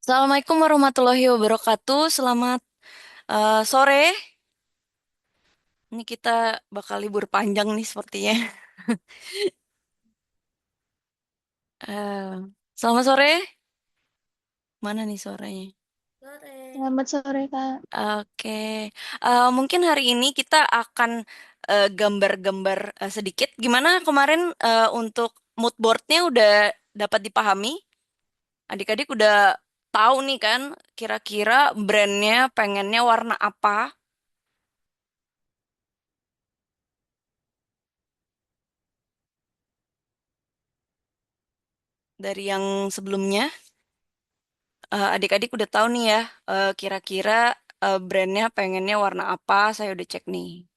Assalamualaikum warahmatullahi wabarakatuh. Selamat sore. Ini kita bakal libur panjang nih sepertinya. Eh, Selamat sore. Mana nih suaranya? Sore. Selamat sore, Kak. Oke. Mungkin hari ini kita akan gambar-gambar sedikit. Gimana kemarin untuk mood boardnya udah dapat dipahami? Adik-adik udah tahu nih kan kira-kira brandnya pengennya warna apa dari yang sebelumnya? Adik-adik udah tahu nih ya, kira-kira brandnya pengennya warna apa, saya udah cek nih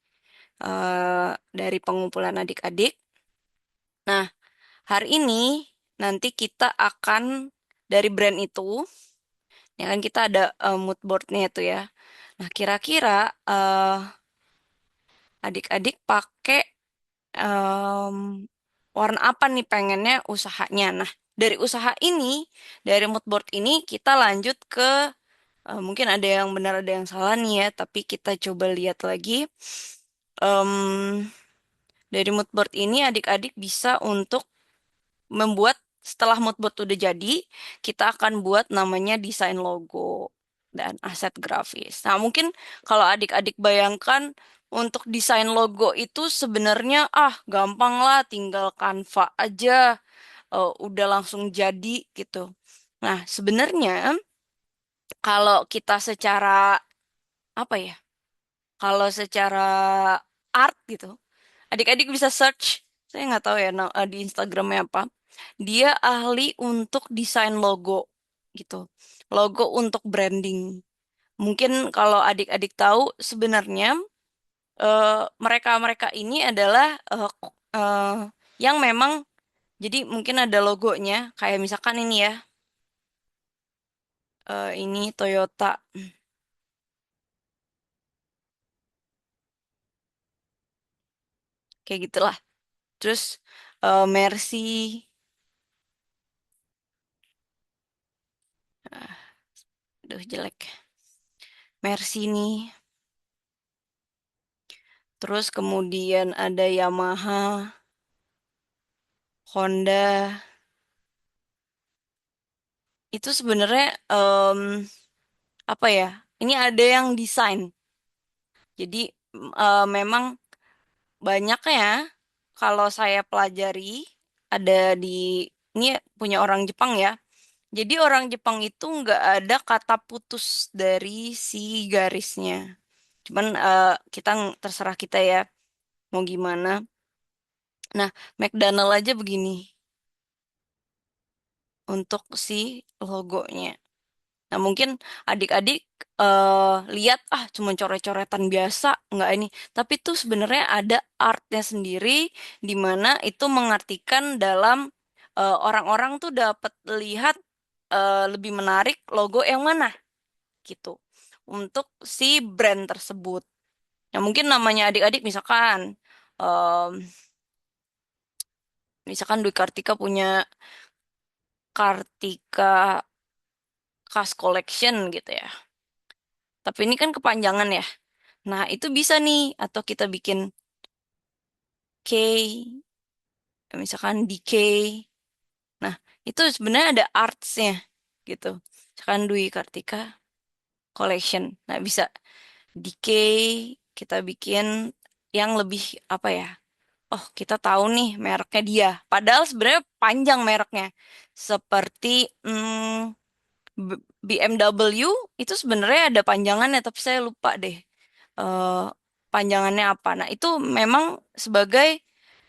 dari pengumpulan adik-adik. Nah, hari ini nanti kita akan dari brand itu, ya kan kita ada mood boardnya itu ya. Nah, kira-kira eh, adik-adik pakai em, warna apa nih pengennya usahanya. Nah, dari usaha ini, dari mood board ini kita lanjut ke mungkin ada yang benar, ada yang salah nih ya, tapi kita coba lihat lagi. Em, dari mood board ini adik-adik bisa untuk membuat setelah mood board udah jadi, kita akan buat namanya desain logo dan aset grafis. Nah, mungkin kalau adik-adik bayangkan untuk desain logo itu sebenarnya gampang lah, tinggal Canva aja, udah langsung jadi gitu. Nah, sebenarnya kalau kita secara apa ya? Kalau secara art gitu, adik-adik bisa search. Saya nggak tahu ya di Instagramnya apa. Dia ahli untuk desain logo gitu. Logo untuk branding. Mungkin kalau adik-adik tahu sebenarnya eh, mereka-mereka ini adalah eh, yang memang jadi mungkin ada logonya kayak misalkan ini ya. Ini Toyota kayak gitulah. Terus Mercy, aduh jelek. Mercy nih. Terus kemudian ada Yamaha, Honda. Itu sebenarnya apa ya? Ini ada yang desain. Jadi memang banyaknya kalau saya pelajari ada di ini punya orang Jepang ya. Jadi orang Jepang itu nggak ada kata putus dari si garisnya. Cuman terserah kita ya mau gimana. Nah, McDonald aja begini untuk si logonya. Nah, mungkin adik-adik lihat cuma coret-coretan biasa, nggak ini. Tapi tuh sebenarnya ada artnya sendiri di mana itu mengartikan dalam orang-orang tuh dapat lihat lebih menarik logo yang mana gitu untuk si brand tersebut. Nah, mungkin namanya adik-adik misalkan Dwi Kartika punya Kartika Kas Collection gitu ya. Tapi ini kan kepanjangan ya. Nah, itu bisa nih, atau kita bikin K, misalkan DK. Nah, itu sebenarnya ada artsnya gitu. Misalkan Dwi Kartika Collection. Nah, bisa DK, kita bikin yang lebih apa ya? Oh, kita tahu nih mereknya dia. Padahal sebenarnya panjang mereknya. Seperti BMW itu sebenarnya ada panjangannya, tapi saya lupa deh eh, panjangannya apa. Nah, itu memang sebagai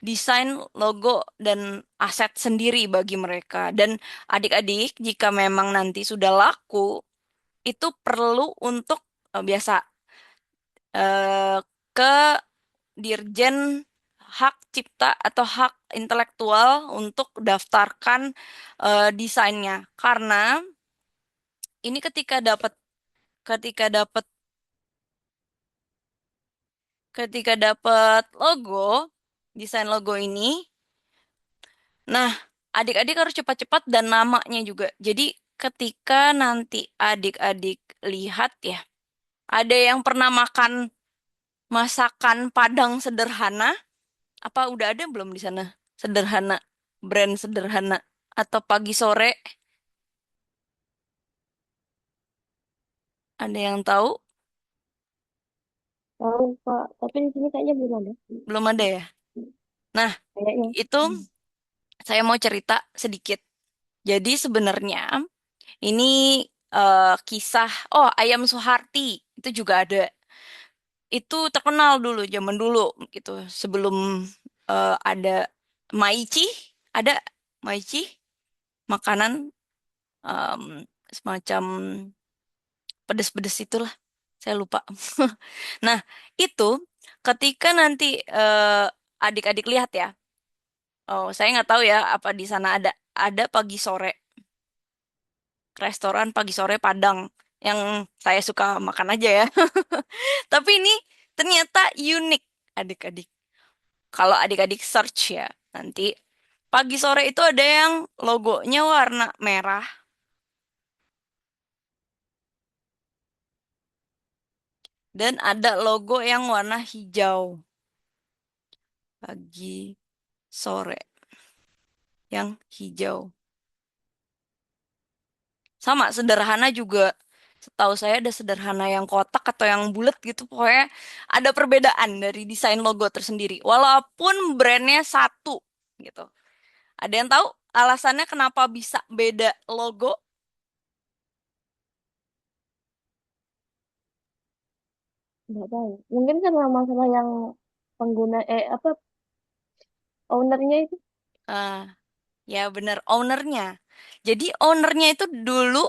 desain logo dan aset sendiri bagi mereka. Dan adik-adik, jika memang nanti sudah laku, itu perlu untuk biasa eh, ke Dirjen Hak Cipta atau Hak Intelektual untuk daftarkan desainnya. Karena ini ketika dapat logo, desain logo ini, nah, adik-adik harus cepat-cepat dan namanya juga. Jadi ketika nanti adik-adik lihat ya, ada yang pernah makan masakan Padang sederhana? Apa udah ada belum di sana? Sederhana, brand sederhana. Atau pagi sore, ada yang tahu? Tahu Kak, tapi di sini kayaknya belum ada. Belum ada ya? Nah, Kayaknya. itu Hmm. saya mau cerita sedikit. Jadi sebenarnya ini kisah, oh ayam Suharti, itu juga ada. Itu terkenal dulu, zaman dulu gitu. Sebelum ada Maici, ada Maici, makanan em, semacam pedes-pedes itulah. Saya lupa. Nah, itu ketika nanti adik-adik lihat ya. Oh, saya nggak tahu ya apa di sana ada pagi sore restoran pagi sore Padang yang saya suka makan aja ya. Tapi ini ternyata unik adik-adik. Kalau adik-adik search ya nanti pagi sore itu ada yang logonya warna merah dan ada logo yang warna hijau. Pagi sore yang hijau. Sama sederhana juga. Setahu saya ada sederhana yang kotak atau yang bulat gitu. Pokoknya ada perbedaan dari desain logo tersendiri. Walaupun brandnya satu gitu. Ada yang tahu alasannya kenapa bisa beda logo? Nggak tahu. Mungkin kan masalah yang pengguna apa ownernya itu. Ah, ya bener ownernya. Jadi ownernya itu dulu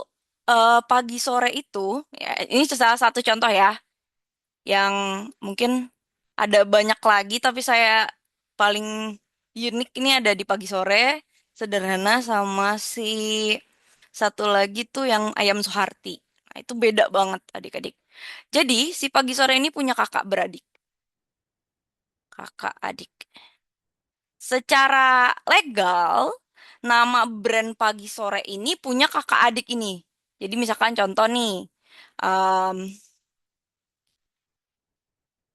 pagi sore itu, ya ini salah satu contoh ya, yang mungkin ada banyak lagi tapi saya paling unik ini ada di pagi sore, sederhana sama si satu lagi tuh yang ayam Suharti. Nah, itu beda banget adik-adik. Jadi si pagi sore ini punya kakak beradik, kakak adik. Secara legal, nama brand pagi sore ini punya kakak adik ini. Jadi misalkan contoh nih, em,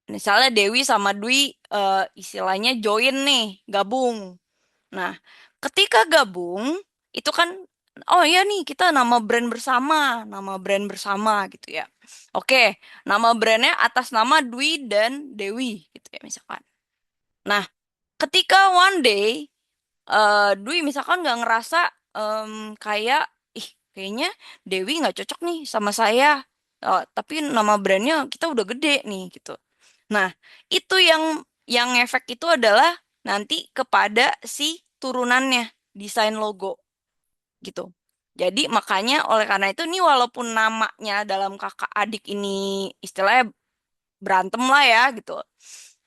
misalnya Dewi sama Dwi istilahnya join nih, gabung. Nah, ketika gabung, itu kan, oh ya nih kita nama brand bersama gitu ya. Oke, nama brandnya atas nama Dwi dan Dewi gitu ya misalkan. Nah, ketika one day Dwi misalkan nggak ngerasa em, kayak, ih kayaknya Dewi nggak cocok nih sama saya. Tapi nama brandnya kita udah gede nih gitu. Nah, itu yang efek itu adalah nanti kepada si turunannya, desain logo gitu. Jadi makanya oleh karena itu nih walaupun namanya dalam kakak adik ini istilahnya berantem lah ya gitu.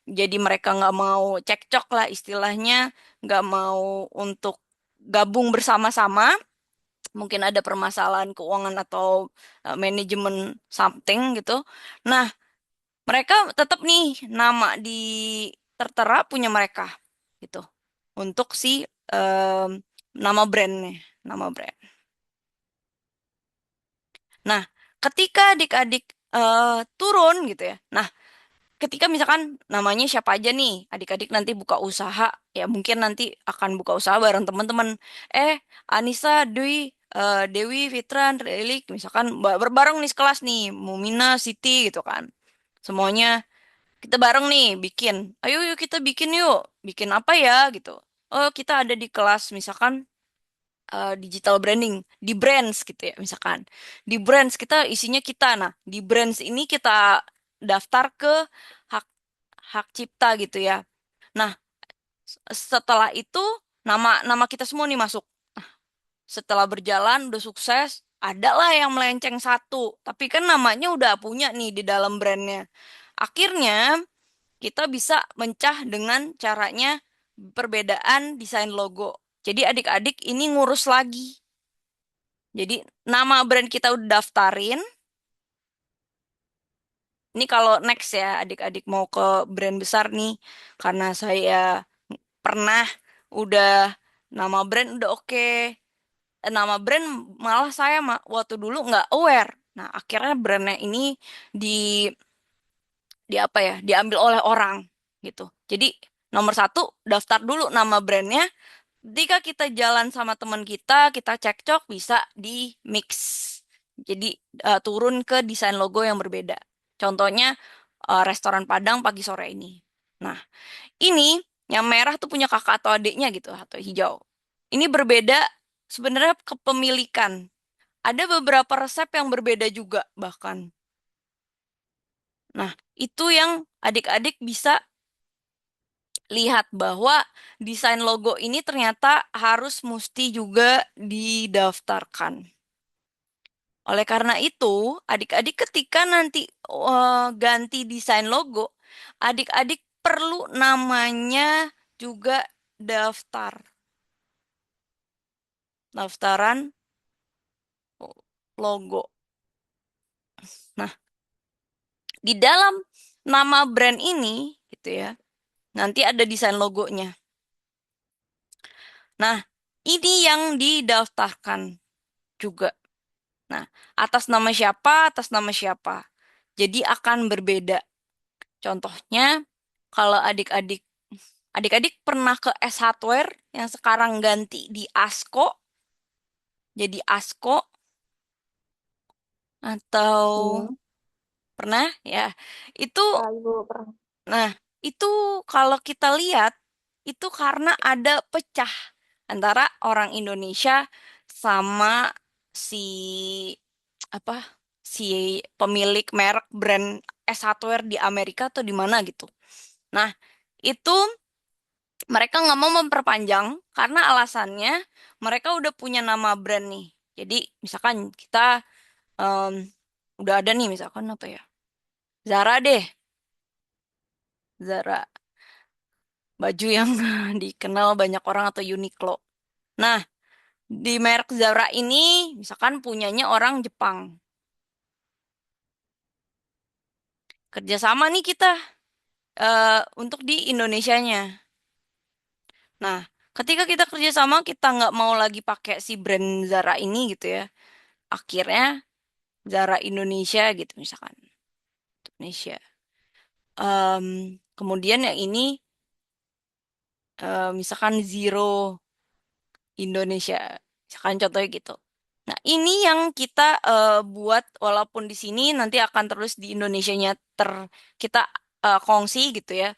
Jadi mereka nggak mau cekcok lah istilahnya, nggak mau untuk gabung bersama-sama. Mungkin ada permasalahan keuangan atau manajemen something gitu. Nah, mereka tetap nih nama di tertera punya mereka gitu untuk si em, nama brandnya, nama brand. Nah, ketika adik-adik turun gitu ya. Nah, ketika misalkan namanya siapa aja nih, adik-adik nanti buka usaha, ya mungkin nanti akan buka usaha bareng teman-teman. Anissa, Dwi, Dewi, Fitran, Relik, misalkan berbareng nih sekelas nih, Mumina, Siti gitu kan. Semuanya kita bareng nih bikin. Ayo yuk kita bikin yuk. Bikin apa ya gitu. Oh, kita ada di kelas misalkan digital branding di brands gitu ya misalkan. Di brands kita isinya kita. Nah, di brands ini kita daftar ke hak hak cipta gitu ya. Nah, setelah itu nama nama kita semua nih masuk. Setelah berjalan udah sukses, ada lah yang melenceng satu. Tapi kan namanya udah punya nih di dalam brandnya. Akhirnya kita bisa mencah dengan caranya perbedaan desain logo. Jadi adik-adik ini ngurus lagi. Jadi nama brand kita udah daftarin. Ini kalau next ya adik-adik mau ke brand besar nih. Karena saya pernah udah nama brand udah oke. nama brand malah saya waktu dulu nggak aware. Nah, akhirnya brandnya ini di di apa ya, diambil oleh orang gitu. Jadi nomor satu, daftar dulu nama brandnya. Ketika kita jalan sama teman kita cekcok bisa di mix. Jadi turun ke desain logo yang berbeda. Contohnya restoran Padang pagi sore ini. Nah, ini yang merah tuh punya kakak atau adiknya gitu, atau hijau. Ini berbeda sebenarnya kepemilikan. Ada beberapa resep yang berbeda juga bahkan. Nah, itu yang adik-adik bisa lihat bahwa desain logo ini ternyata harus mesti juga didaftarkan. Oleh karena itu, adik-adik ketika nanti ganti desain logo, adik-adik perlu namanya juga daftar. Daftaran logo. Nah, di dalam nama brand ini gitu ya, nanti ada desain logonya. Nah, ini yang didaftarkan juga. Nah, atas nama siapa, atas nama siapa. Jadi akan berbeda. Contohnya, kalau adik-adik pernah ke S Hardware yang sekarang ganti di Asko, jadi Asko, atau Iya. pernah ya, itu, Ibu pernah. nah, itu kalau kita lihat, itu karena ada pecah antara orang Indonesia sama si apa si pemilik merek brand S Hardware di Amerika atau di mana gitu. Nah, itu mereka nggak mau memperpanjang karena alasannya mereka udah punya nama brand nih. Jadi misalkan kita em, udah ada nih misalkan apa ya, Zara deh, Zara, baju yang dikenal banyak orang atau Uniqlo. Nah, di merek Zara ini misalkan punyanya orang Jepang. Kerjasama nih kita untuk di Indonesianya. Nah, ketika kita kerjasama kita nggak mau lagi pakai si brand Zara ini gitu ya. Akhirnya Zara Indonesia gitu misalkan. Indonesia. Kemudian yang ini misalkan Zero Indonesia. Misalkan contohnya gitu. Nah, ini yang kita buat walaupun di sini nanti akan terus di Indonesianya kita kongsi gitu ya.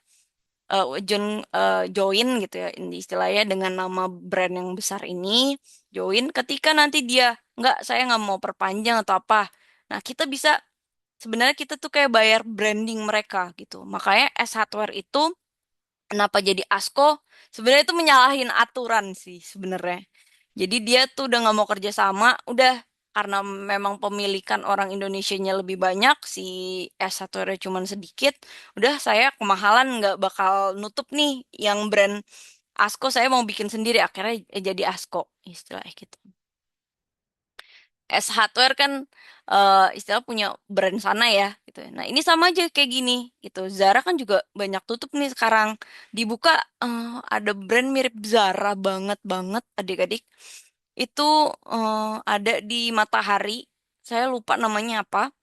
Join gitu ya ini istilahnya dengan nama brand yang besar ini, join ketika nanti dia nggak, saya nggak mau perpanjang atau apa. Nah, kita bisa sebenarnya kita tuh kayak bayar branding mereka gitu. Makanya S Hardware itu kenapa jadi ASKO? Sebenarnya itu menyalahin aturan sih sebenarnya. Jadi dia tuh udah nggak mau kerja sama, udah karena memang pemilikan orang Indonesianya lebih banyak, si S1-nya cuman sedikit, udah saya kemahalan nggak bakal nutup nih yang brand ASKO, saya mau bikin sendiri, akhirnya jadi ASKO, istilahnya gitu. S Hardware kan istilah punya brand sana ya gitu. Nah, ini sama aja kayak gini gitu. Zara kan juga banyak tutup nih sekarang. Dibuka ada brand mirip Zara banget banget adik-adik. Itu ada di Matahari. Saya lupa namanya apa.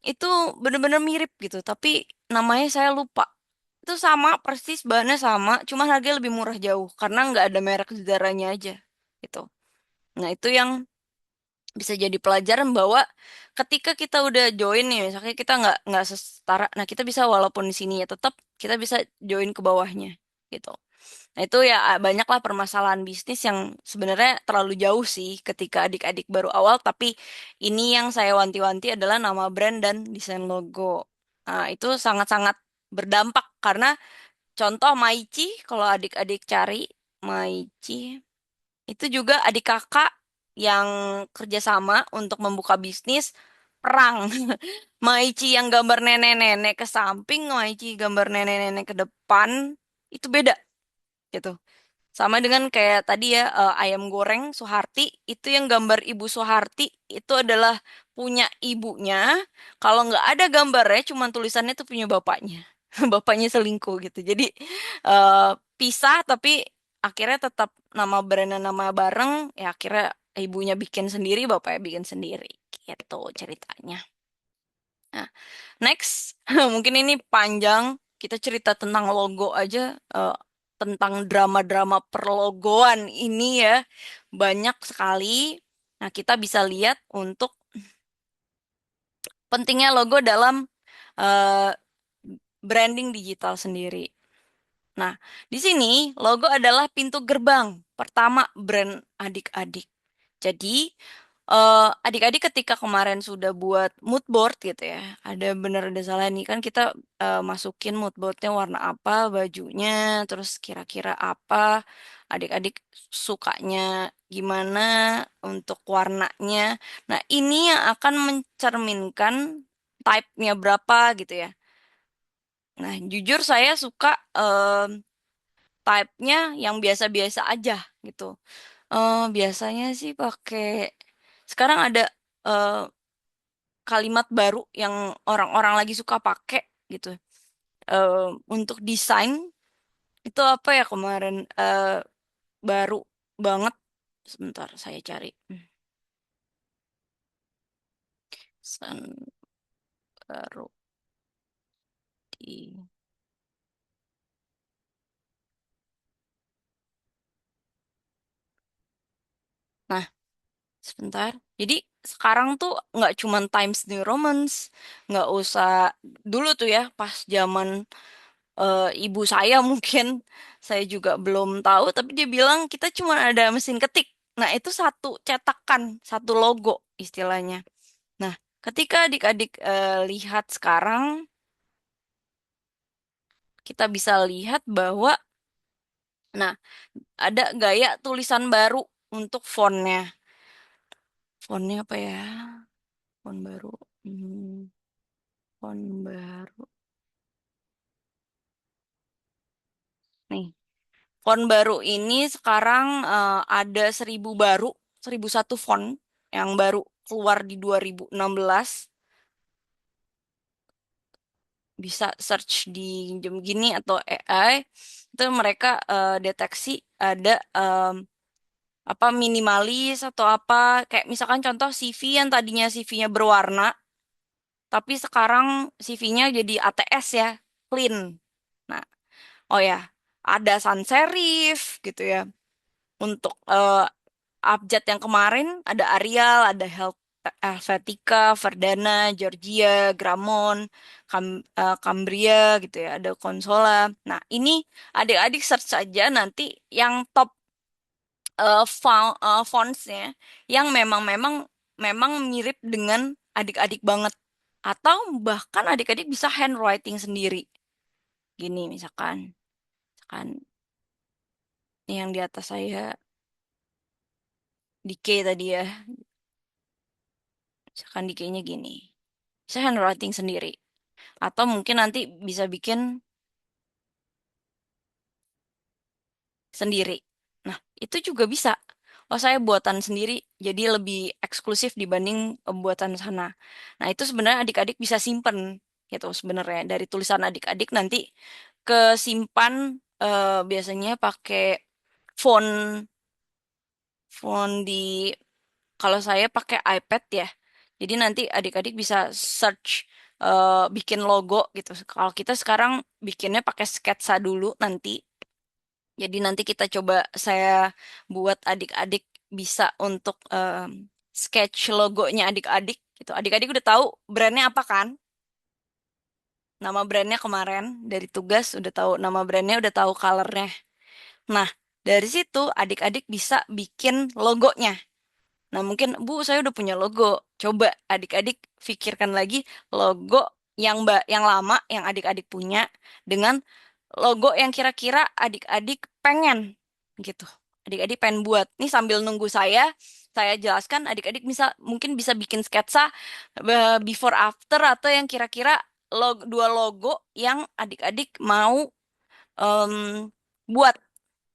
Itu bener-bener mirip gitu, tapi namanya saya lupa. Itu sama persis, bahannya sama, cuma harganya lebih murah jauh karena nggak ada merek Zara-nya aja gitu. Nah, itu yang bisa jadi pelajaran bahwa ketika kita udah join nih, misalnya kita nggak setara, nah kita bisa walaupun di sini ya tetap kita bisa join ke bawahnya gitu. Nah itu ya banyaklah permasalahan bisnis yang sebenarnya terlalu jauh sih ketika adik-adik baru awal, tapi ini yang saya wanti-wanti adalah nama brand dan desain logo. Nah itu sangat-sangat berdampak karena contoh Maichi, kalau adik-adik cari Maichi itu juga adik kakak yang kerjasama untuk membuka bisnis perang. Maichi yang gambar nenek-nenek ke samping, Maichi gambar nenek-nenek ke depan, itu beda gitu. Sama dengan kayak tadi ya ayam goreng Soeharti, itu yang gambar Ibu Soeharti itu adalah punya ibunya. Kalau nggak ada gambarnya, cuma tulisannya itu punya bapaknya. Bapaknya selingkuh gitu. Jadi eh, pisah tapi akhirnya tetap nama brandnya nama bareng, ya akhirnya ibunya bikin sendiri, bapaknya bikin sendiri. Gitu ceritanya. Nah, next, mungkin ini panjang. Kita cerita tentang logo aja, tentang drama-drama perlogoan ini ya. Banyak sekali. Nah, kita bisa lihat untuk pentingnya logo dalam eh, branding digital sendiri. Nah, di sini logo adalah pintu gerbang pertama brand adik-adik. Jadi, adik-adik ketika kemarin sudah buat mood board gitu ya, ada bener ada salah nih kan kita masukin mood boardnya warna apa, bajunya, terus kira-kira apa, adik-adik sukanya gimana untuk warnanya. Nah, ini yang akan mencerminkan type-nya berapa gitu ya. Nah, jujur saya suka type-nya yang biasa-biasa aja gitu. Biasanya sih pakai sekarang ada eh, kalimat baru yang orang-orang lagi suka pakai gitu. Eh, untuk desain itu apa ya kemarin baru banget. Sebentar saya cari. Desain baru di. Nah, sebentar. Jadi sekarang tuh nggak cuman Times New Romance, nggak usah dulu tuh ya pas zaman ibu saya mungkin saya juga belum tahu tapi dia bilang kita cuma ada mesin ketik. Nah, itu satu cetakan, satu logo istilahnya. Nah, ketika adik-adik lihat sekarang kita bisa lihat bahwa nah, ada gaya tulisan baru untuk fontnya. Fontnya apa ya? Font baru. Hmm, font baru. Nih, font baru ini sekarang ada 1.000 baru, 1.001 font yang baru keluar di 2016. Bisa search di jam gini atau AI, itu mereka deteksi ada apa minimalis atau apa. Kayak misalkan contoh CV yang tadinya CV-nya berwarna, tapi sekarang CV-nya jadi ATS ya, clean. Nah, oh ya, ada sans serif gitu ya. Untuk abjad yang kemarin ada Arial, ada Helvetica, Verdana, Georgia, Gramon, Cambria gitu ya, ada Consola. Nah, ini adik-adik search saja nanti yang top fontsnya yang memang mirip dengan adik-adik banget. Atau bahkan adik-adik bisa handwriting sendiri. Gini misalkan yang di atas saya di K tadi ya. Misalkan di kayaknya gini. Saya handwriting sendiri. Atau mungkin nanti bisa bikin sendiri. Nah, itu juga bisa. Oh, saya buatan sendiri, jadi lebih eksklusif dibanding buatan sana. Nah, itu sebenarnya adik-adik bisa simpen gitu sebenarnya. Dari tulisan adik-adik nanti ke simpan biasanya pakai font font di kalau saya pakai iPad ya. Jadi nanti adik-adik bisa search bikin logo gitu. Kalau kita sekarang bikinnya pakai sketsa dulu nanti. Jadi nanti kita coba saya buat adik-adik bisa untuk sketch logonya adik-adik gitu. Adik-adik udah tahu brandnya apa kan? Nama brandnya kemarin dari tugas udah tahu nama brandnya, udah tahu colornya. Nah, dari situ adik-adik bisa bikin logonya. Nah, mungkin Bu, saya udah punya logo. Coba adik-adik pikirkan lagi logo yang lama yang adik-adik punya dengan logo yang kira-kira adik-adik pengen gitu. Adik-adik pengen buat. Nih sambil nunggu saya jelaskan adik-adik mungkin bisa bikin sketsa before after atau yang kira-kira dua logo yang adik-adik mau em, buat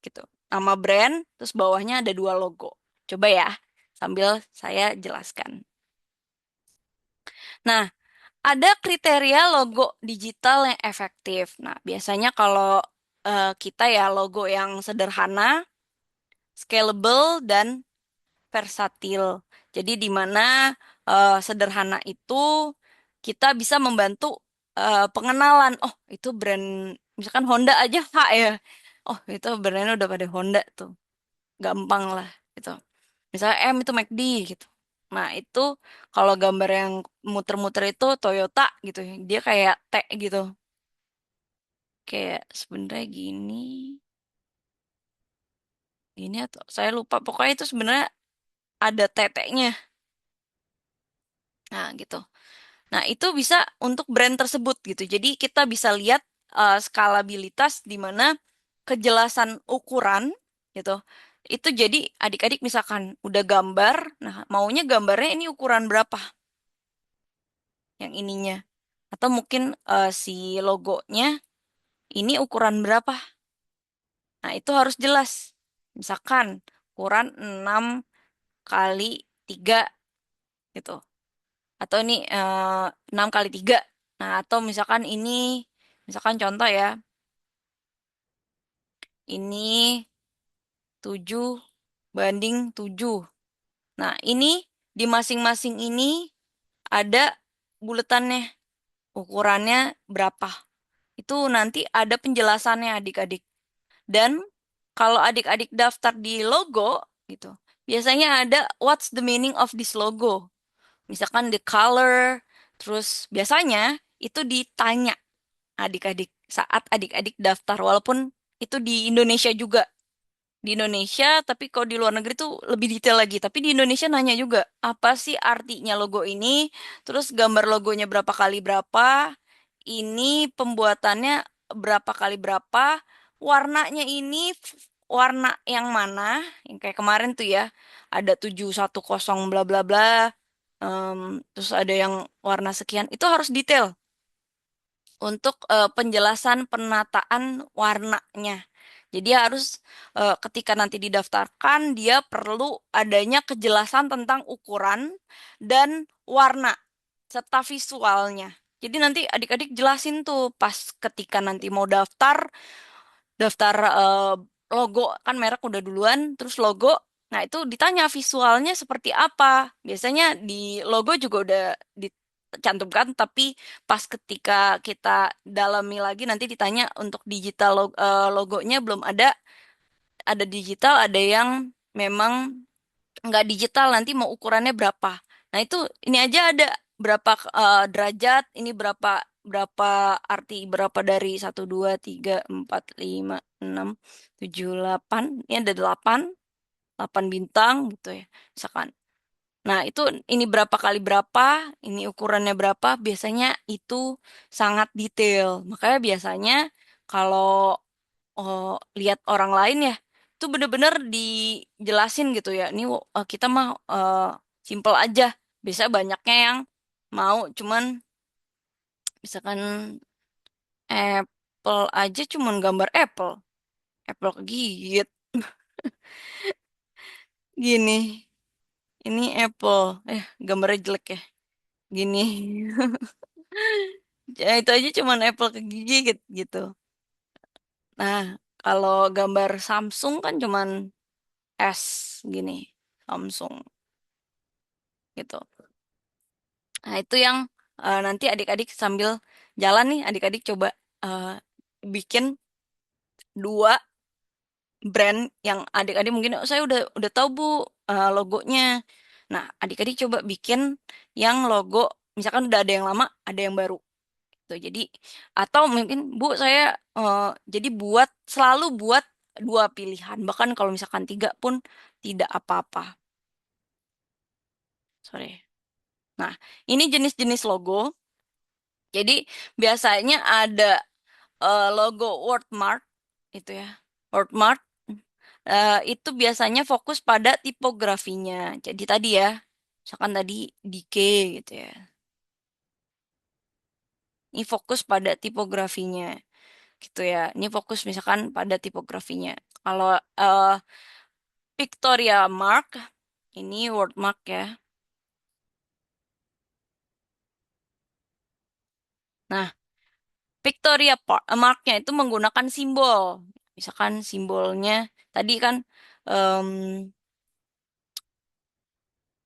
gitu. Nama brand, terus bawahnya ada dua logo. Coba ya, sambil saya jelaskan. Nah, ada kriteria logo digital yang efektif. Nah, biasanya kalau kita ya logo yang sederhana, scalable, dan versatil. Jadi di mana sederhana itu kita bisa membantu pengenalan. Oh, itu brand misalkan Honda aja H ya. Oh, itu brandnya udah pada Honda tuh. Gampang lah gitu. Misalnya M itu McD gitu. Nah, itu kalau gambar yang muter-muter itu Toyota gitu. Dia kayak T gitu. Kayak sebenarnya gini, gini atau saya lupa. Pokoknya itu sebenarnya ada teteknya. Nah, gitu. Nah, itu bisa untuk brand tersebut gitu. Jadi kita bisa lihat skalabilitas di mana kejelasan ukuran gitu. Itu jadi adik-adik misalkan udah gambar, nah maunya gambarnya ini ukuran berapa yang ininya. Atau mungkin si logonya ini ukuran berapa. Nah, itu harus jelas. Misalkan ukuran 6 kali 3 gitu. Atau ini 6 kali 3. Nah, atau misalkan ini, misalkan contoh ya, ini 7:7. Nah, ini di masing-masing ini ada buletannya, ukurannya berapa. Itu nanti ada penjelasannya adik-adik. Dan kalau adik-adik daftar di logo gitu, biasanya ada what's the meaning of this logo. Misalkan the color, terus biasanya itu ditanya adik-adik saat adik-adik daftar, walaupun itu di Indonesia juga. Di Indonesia, tapi kalau di luar negeri tuh lebih detail lagi. Tapi di Indonesia nanya juga, apa sih artinya logo ini? Terus gambar logonya berapa kali berapa? Ini pembuatannya berapa kali berapa? Warnanya ini warna yang mana? Yang kayak kemarin tuh ya, ada 710 bla bla bla. Terus ada yang warna sekian. Itu harus detail untuk penjelasan penataan warnanya. Jadi harus ketika nanti didaftarkan dia perlu adanya kejelasan tentang ukuran dan warna serta visualnya. Jadi nanti adik-adik jelasin tuh pas ketika nanti mau daftar, daftar logo kan merek udah duluan, terus logo. Nah, itu ditanya visualnya seperti apa. Biasanya di logo juga udah dicantumkan, tapi pas ketika kita dalami lagi nanti ditanya untuk digital logonya belum ada digital, ada yang memang nggak digital nanti mau ukurannya berapa. Nah, itu ini aja ada berapa derajat, ini berapa berapa arti berapa dari 1, 2, 3, 4, 5, 6, 7, 8. Ini ada 8 bintang gitu ya. Misalkan. Nah, itu ini berapa kali berapa, ini ukurannya berapa, biasanya itu sangat detail. Makanya biasanya kalau lihat orang lain ya, itu bener-bener dijelasin gitu ya. Ini kita mah simple aja. Biasanya banyaknya yang mau cuman misalkan Apple aja cuman gambar Apple. Apple kegigit. Gini. Ini Apple. Gambarnya jelek ya. Gini. Ya, itu aja cuman Apple kegigit gitu. Nah, kalau gambar Samsung kan cuman S gini. Samsung gitu. Nah, itu yang nanti adik-adik sambil jalan nih, adik-adik coba eh, bikin 2 brand yang adik-adik mungkin "Oh, saya udah tahu Bu logonya." Nah, adik-adik coba bikin yang logo misalkan udah ada yang lama, ada yang baru. Tuh, jadi atau mungkin Bu saya jadi selalu buat 2 pilihan. Bahkan kalau misalkan 3 pun tidak apa-apa. Sorry. Nah, ini jenis-jenis logo. Jadi biasanya ada logo Wordmark itu ya. Wordmark itu biasanya fokus pada tipografinya. Jadi tadi ya, misalkan tadi DK gitu ya. Ini fokus pada tipografinya gitu ya. Ini fokus misalkan pada tipografinya. Kalau Victoria Mark, ini Wordmark ya. Nah, Marknya itu menggunakan simbol. Misalkan simbolnya tadi kan em,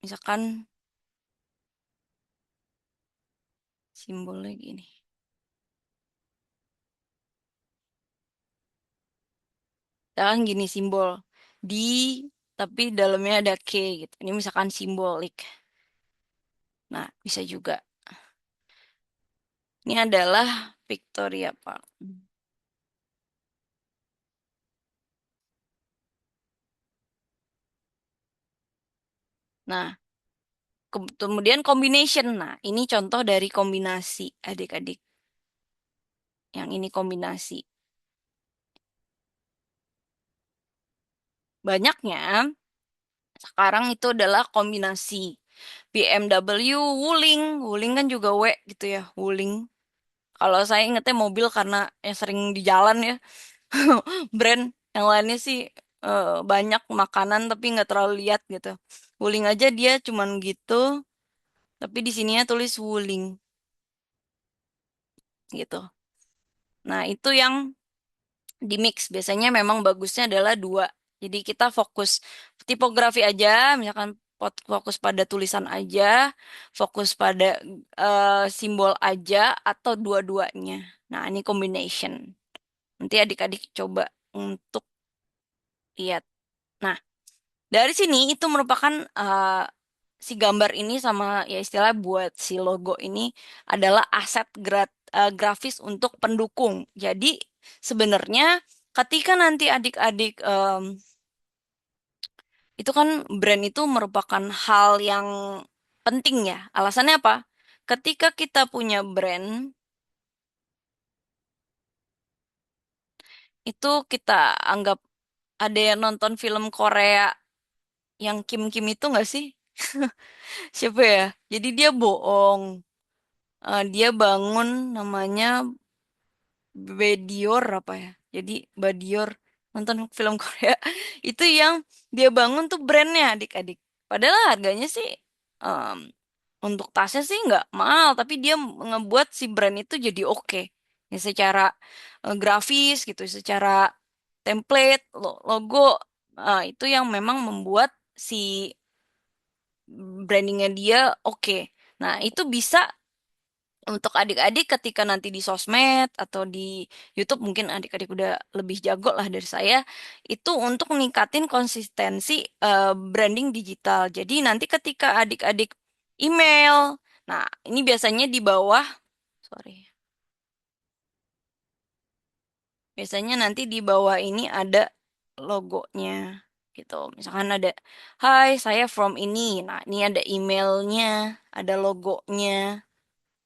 Misalkan simbolnya gini. Misalkan gini simbol di tapi dalamnya ada K gitu. Ini misalkan simbolik. Nah, bisa juga. Ini adalah Victoria Park. Nah, kemudian combination. Nah, ini contoh dari kombinasi adik-adik. Yang ini kombinasi. Banyaknya sekarang itu adalah kombinasi. BMW, Wuling. Wuling kan juga W gitu ya. Wuling. Kalau saya ingetnya mobil karena yang sering di jalan ya. Brand yang lainnya sih banyak makanan tapi nggak terlalu lihat gitu. Wuling aja dia cuman gitu. Tapi di sininya tulis Wuling gitu. Nah, itu yang di mix biasanya memang bagusnya adalah dua. Jadi kita fokus tipografi aja, misalkan fokus pada tulisan aja, fokus pada simbol aja, atau dua-duanya. Nah, ini combination. Nanti adik-adik coba untuk lihat. Nah, dari sini itu merupakan si gambar ini sama ya istilah buat si logo ini adalah aset grafis untuk pendukung. Jadi sebenarnya ketika nanti adik-adik itu kan brand itu merupakan hal yang penting ya. Alasannya apa? Ketika kita punya brand itu kita anggap ada yang nonton film Korea yang Kim Kim itu nggak sih? Siapa ya? Jadi dia bohong. Dia bangun namanya Bedior apa ya? Jadi Badior nonton film Korea itu yang dia bangun tuh brandnya adik-adik. Padahal harganya sih em, untuk tasnya sih nggak mahal, tapi dia ngebuat si brand itu jadi oke. Ya, secara grafis gitu, secara template, logo, itu yang memang membuat si brandingnya dia oke. Nah, itu bisa untuk adik-adik ketika nanti di sosmed atau di YouTube mungkin adik-adik udah lebih jago lah dari saya itu untuk ningkatin konsistensi branding digital. Jadi nanti ketika adik-adik email, nah ini biasanya di bawah, sorry, biasanya nanti di bawah ini ada logonya gitu. Misalkan ada, Hai saya from ini, nah ini ada emailnya, ada logonya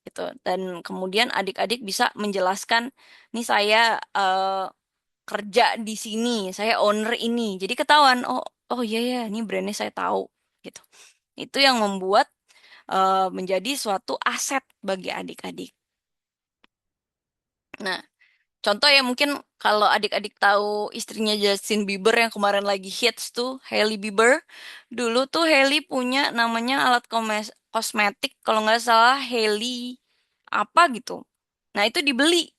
gitu. Dan kemudian adik-adik bisa menjelaskan, nih saya kerja di sini, saya owner ini. Jadi ketahuan, oh oh iya ya, ini brandnya saya tahu gitu. Itu yang membuat menjadi suatu aset bagi adik-adik. Nah, contoh ya mungkin kalau adik-adik tahu istrinya Justin Bieber yang kemarin lagi hits tuh, Hailey Bieber. Dulu tuh Hailey punya namanya alat kosmetik, kalau nggak salah Hailey apa gitu. Nah, itu dibeli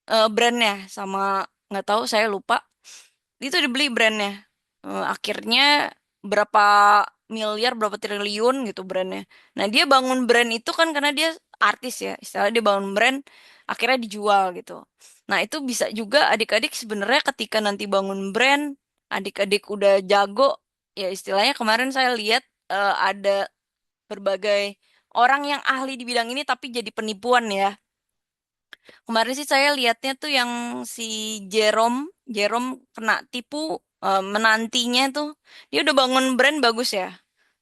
brandnya sama nggak tahu saya lupa. Itu dibeli brandnya. Akhirnya berapa miliar, berapa triliun gitu brandnya. Nah dia bangun brand itu kan karena dia artis ya. Istilahnya dia bangun brand, akhirnya dijual gitu. Nah itu bisa juga adik-adik sebenarnya ketika nanti bangun brand, adik-adik udah jago, ya istilahnya kemarin saya lihat ada berbagai orang yang ahli di bidang ini tapi jadi penipuan ya. Kemarin sih saya lihatnya tuh yang si Jerome, Jerome kena tipu menantinya tuh. Dia udah bangun brand bagus ya.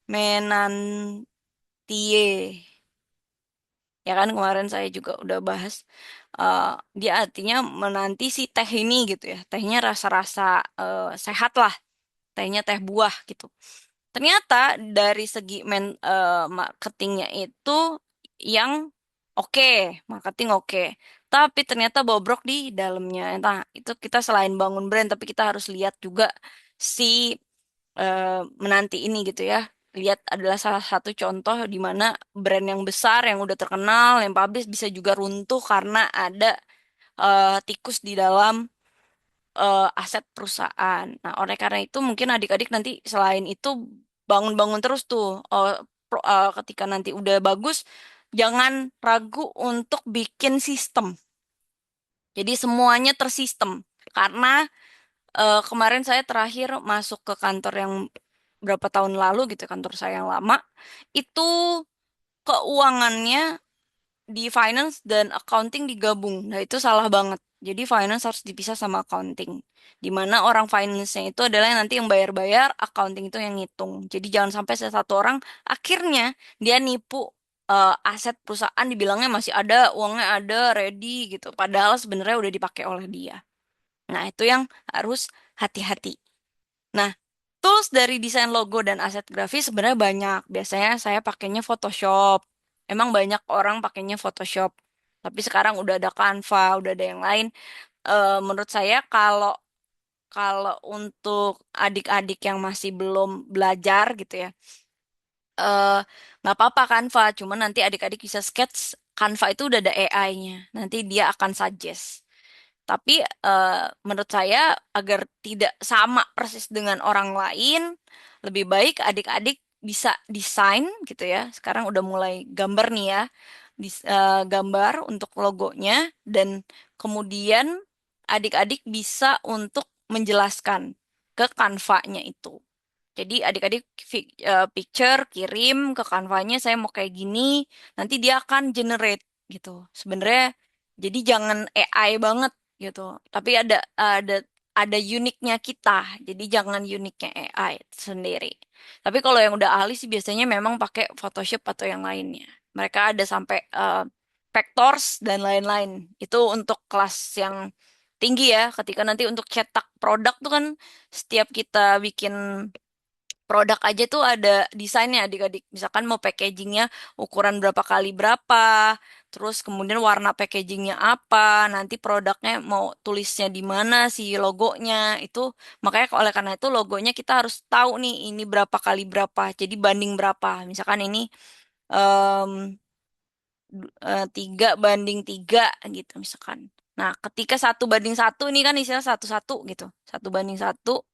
Menantie. Ya kan kemarin saya juga udah bahas. eh, Dia artinya menanti si teh ini gitu ya. Tehnya rasa-rasa sehat lah. Tehnya teh buah gitu. Ternyata dari segi marketingnya itu yang oke, marketing oke. Tapi ternyata bobrok di dalamnya. Nah, itu kita selain bangun brand, tapi kita harus lihat juga si menanti ini gitu ya. Lihat adalah salah satu contoh di mana brand yang besar, yang udah terkenal, yang publish bisa juga runtuh karena ada tikus di dalam aset perusahaan. Nah, oleh karena itu mungkin adik-adik nanti selain itu bangun-bangun terus tuh. Ketika nanti udah bagus, jangan ragu untuk bikin sistem. Jadi semuanya tersistem. Karena kemarin saya terakhir masuk ke kantor yang berapa tahun lalu gitu, kantor saya yang lama, itu keuangannya di finance dan accounting digabung. Nah, itu salah banget. Jadi finance harus dipisah sama accounting. Di mana orang finance-nya itu adalah yang nanti yang bayar-bayar, accounting itu yang ngitung. Jadi jangan sampai salah satu orang akhirnya dia nipu aset perusahaan dibilangnya masih ada, uangnya ada, ready gitu. Padahal sebenarnya udah dipakai oleh dia. Nah, itu yang harus hati-hati. Nah, tools dari desain logo dan aset grafis sebenarnya banyak. Biasanya saya pakainya Photoshop. Emang banyak orang pakainya Photoshop. Tapi sekarang udah ada Canva, udah ada yang lain. Menurut saya kalau kalau untuk adik-adik yang masih belum belajar gitu ya, eh, nggak apa-apa Canva. Cuman nanti adik-adik bisa sketch. Canva itu udah ada AI-nya. Nanti dia akan suggest. Tapi menurut saya agar tidak sama persis dengan orang lain, lebih baik adik-adik bisa desain gitu ya. Sekarang udah mulai gambar nih ya, gambar untuk logonya dan kemudian adik-adik bisa untuk menjelaskan ke kanvanya itu. Jadi adik-adik picture kirim ke kanvanya saya mau kayak gini, nanti dia akan generate gitu. Sebenarnya jadi jangan AI banget gitu. Tapi ada uniknya kita. Jadi jangan uniknya AI sendiri. Tapi kalau yang udah ahli sih biasanya memang pakai Photoshop atau yang lainnya. Mereka ada sampai vectors dan lain-lain. Itu untuk kelas yang tinggi ya. Ketika nanti untuk cetak produk tuh kan setiap kita bikin produk aja tuh ada desainnya adik-adik. Misalkan mau packagingnya ukuran berapa kali berapa, terus kemudian warna packagingnya apa, nanti produknya mau tulisnya di mana si logonya itu. Makanya oleh karena itu logonya kita harus tahu nih ini berapa kali berapa, jadi banding berapa. Misalkan ini 3 banding 3 gitu misalkan. Nah, ketika 1 banding 1 ini kan istilah 1-1 gitu. 1 banding 1.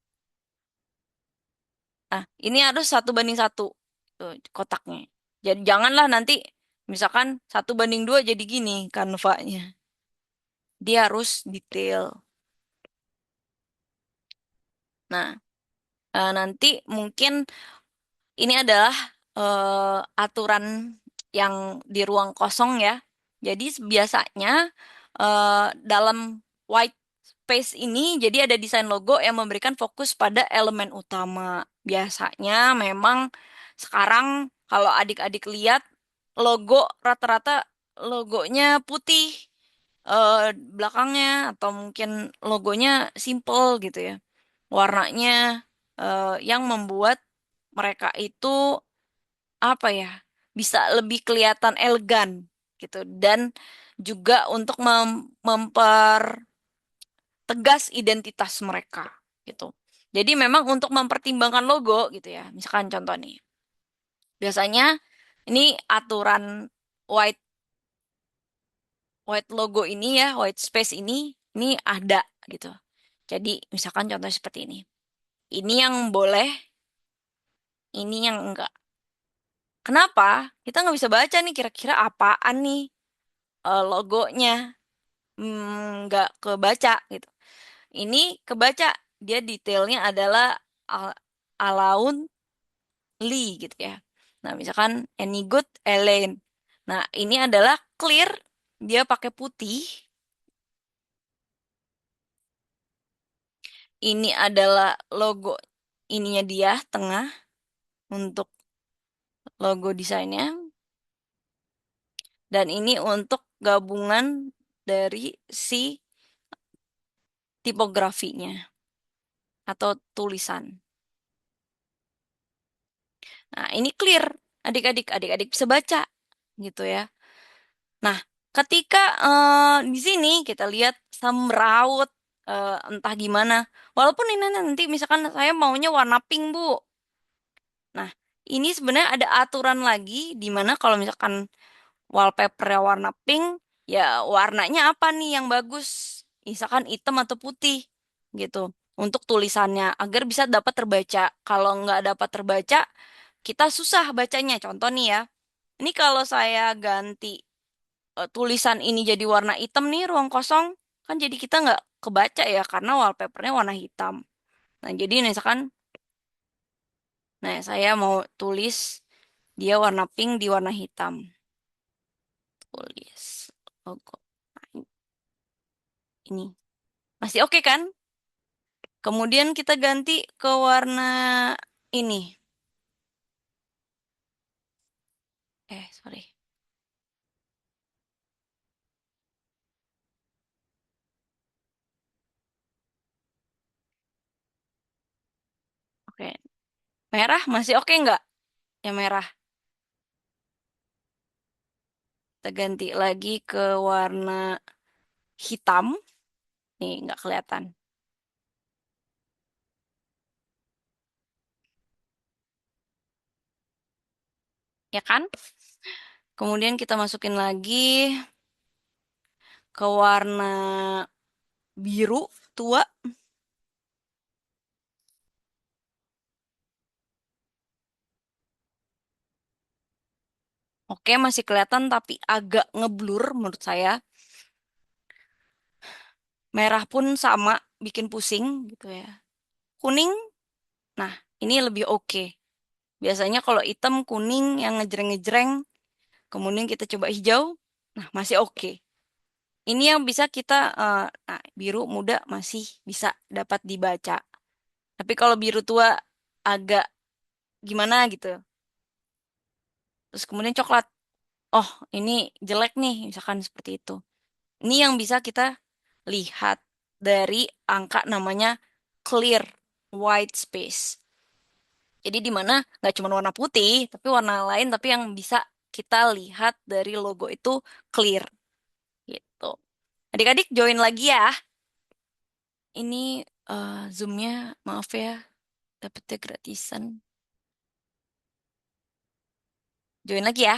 Nah, ini harus 1 banding 1 tuh, kotaknya. Jadi janganlah nanti misalkan 1 banding 2 jadi gini kanvanya. Dia harus detail. Nah, nanti mungkin ini adalah aturan yang di ruang kosong ya. Jadi biasanya dalam white space ini jadi ada desain logo yang memberikan fokus pada elemen utama. Biasanya memang sekarang kalau adik-adik lihat logo rata-rata logonya putih belakangnya atau mungkin logonya simple gitu ya. Warnanya yang membuat mereka itu apa ya bisa lebih kelihatan elegan gitu dan juga untuk mempertegas identitas mereka gitu. Jadi memang untuk mempertimbangkan logo gitu ya. Misalkan contoh nih. Biasanya ini aturan white white logo ini ya, white space ini ada gitu. Jadi misalkan contoh seperti ini. Ini yang boleh, ini yang enggak. Kenapa? Kita nggak bisa baca nih kira-kira apaan nih logonya. Nggak kebaca gitu. Ini kebaca, dia detailnya adalah al alaun Lee gitu ya. Nah, misalkan any good Elaine. Nah, ini adalah clear, dia pakai putih. Ini adalah logo ininya dia tengah untuk logo desainnya dan ini untuk gabungan dari si tipografinya atau tulisan. Nah, ini clear. Adik-adik bisa baca gitu ya. Nah, ketika di sini kita lihat semraut entah gimana. Walaupun ini nanti misalkan saya maunya warna pink, Bu. Nah, ini sebenarnya ada aturan lagi di mana kalau misalkan wallpaper warna pink, ya warnanya apa nih yang bagus? Misalkan hitam atau putih gitu. untuk tulisannya agar bisa dapat terbaca. Kalau nggak dapat terbaca, kita susah bacanya. Contoh nih ya, ini kalau saya ganti tulisan ini jadi warna hitam nih, ruang kosong, kan jadi kita nggak kebaca ya karena wallpapernya warna hitam. Nah, jadi misalkan, nah saya mau tulis dia warna pink di warna hitam. Tulis logo. Nah, ini masih oke kan? Kemudian kita ganti ke warna ini. Sorry. Oke. Merah masih oke nggak? Yang merah. Kita ganti lagi ke warna hitam. Nih, nggak kelihatan. Ya kan? Kemudian kita masukin lagi ke warna biru tua. Oke, masih kelihatan tapi agak ngeblur menurut saya. Merah pun sama, bikin pusing gitu ya. Kuning, nah ini lebih oke. Biasanya kalau hitam, kuning yang ngejreng-ngejreng, kemudian kita coba hijau, nah masih oke. Ini yang bisa kita, nah biru muda masih bisa dapat dibaca. Tapi kalau biru tua agak gimana gitu. Terus kemudian coklat, oh ini jelek nih, misalkan seperti itu. Ini yang bisa kita lihat dari angka namanya clear white space. Jadi di mana nggak cuma warna putih, tapi warna lain, tapi yang bisa kita lihat dari logo itu clear gitu. Adik-adik join lagi ya. Ini Zoom-nya maaf ya, dapetnya gratisan. Join lagi ya.